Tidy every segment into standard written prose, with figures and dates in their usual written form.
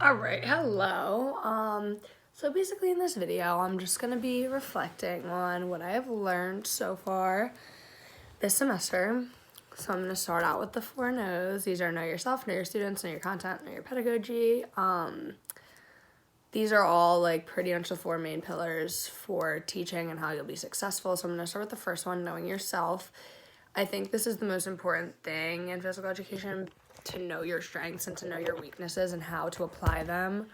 All right, hello. So basically in this video, I'm just gonna be reflecting on what I have learned so far this semester. So I'm gonna start out with the four No's. These are know yourself, know your students, know your content, know your pedagogy. These are all like pretty much the four main pillars for teaching and how you'll be successful. So I'm gonna start with the first one, knowing yourself. I think this is the most important thing in physical education, to know your strengths and to know your weaknesses and how to apply them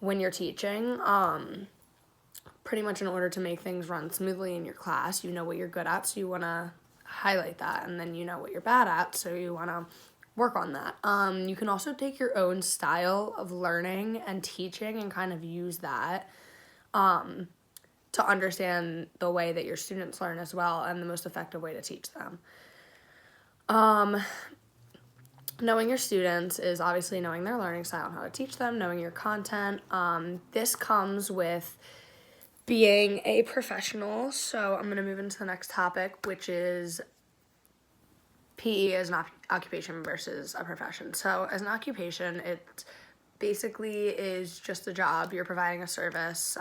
when you're teaching. Pretty much in order to make things run smoothly in your class, you know what you're good at, so you want to highlight that, and then you know what you're bad at, so you want to work on that. You can also take your own style of learning and teaching and kind of use that to understand the way that your students learn as well and the most effective way to teach them. Knowing your students is obviously knowing their learning style and how to teach them, knowing your content. This comes with being a professional. So I'm going to move into the next topic, which is PE as an occupation versus a profession. So as an occupation, it basically is just a job. You're providing a service.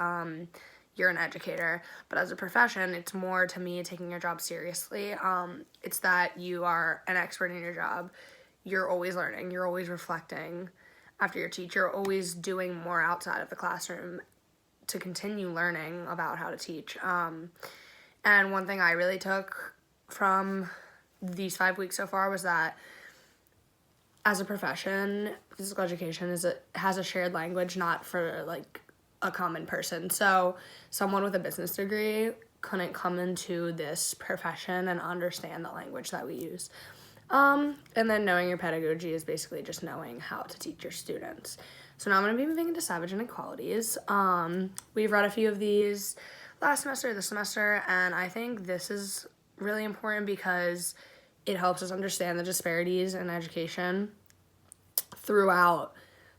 You're an educator. But as a profession, it's more, to me, taking your job seriously. It's that you are an expert in your job. You're always learning. You're always reflecting after your teacher. You're always doing more outside of the classroom to continue learning about how to teach. And one thing I really took from these 5 weeks so far was that as a profession, physical education has a shared language, not for like a common person. So someone with a business degree couldn't come into this profession and understand the language that we use. And then knowing your pedagogy is basically just knowing how to teach your students. So now I'm going to be moving into Savage Inequalities. We've read a few of these last semester, this semester, and I think this is really important because it helps us understand the disparities in education throughout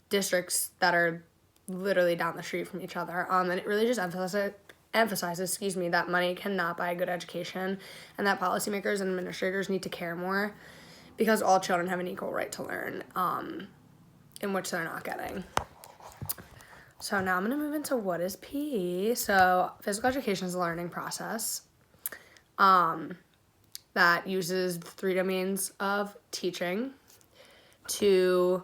districts that are literally down the street from each other. And it really just emphasizes, that money cannot buy a good education, and that policymakers and administrators need to care more because all children have an equal right to learn, in which they're not getting. So now I'm going to move into what is PE. So physical education is a learning process that uses the three domains of teaching to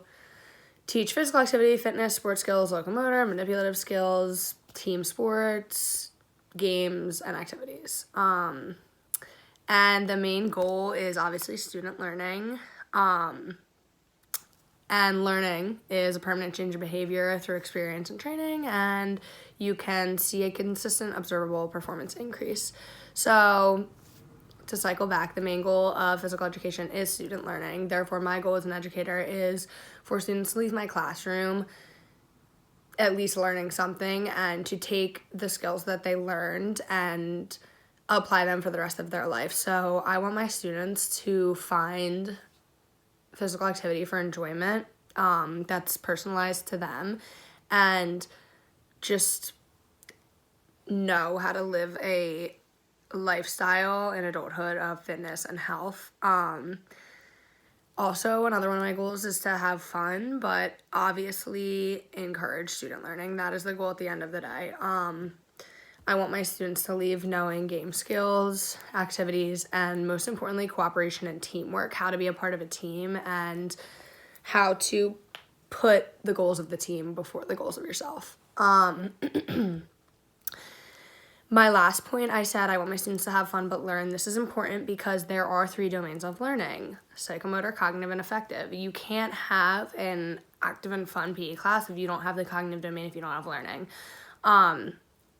teach physical activity, fitness, sports skills, locomotor, manipulative skills, team sports, games, and activities. And the main goal is obviously student learning. And learning is a permanent change of behavior through experience and training, and you can see a consistent, observable performance increase. So to cycle back, the main goal of physical education is student learning. Therefore, my goal as an educator is for students to leave my classroom at least learning something and to take the skills that they learned and apply them for the rest of their life. So I want my students to find physical activity for enjoyment that's personalized to them, and just know how to live a lifestyle in adulthood of fitness and health. Also, another one of my goals is to have fun, but obviously encourage student learning. That is the goal at the end of the day. I want my students to leave knowing game skills, activities, and most importantly, cooperation and teamwork, how to be a part of a team, and how to put the goals of the team before the goals of yourself. My last point, I said I want my students to have fun but learn. This is important because there are three domains of learning: psychomotor, cognitive, and affective. You can't have an active and fun PE class if you don't have the cognitive domain, if you don't have learning.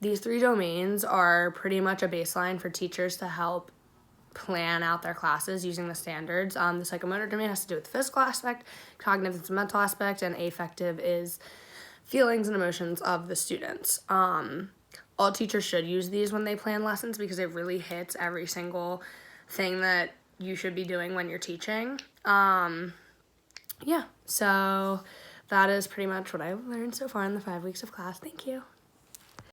These three domains are pretty much a baseline for teachers to help plan out their classes using the standards. The psychomotor domain has to do with the physical aspect, cognitive is the mental aspect, and affective is feelings and emotions of the students. All teachers should use these when they plan lessons because it really hits every single thing that you should be doing when you're teaching. So that is pretty much what I've learned so far in the 5 weeks of class. Thank you.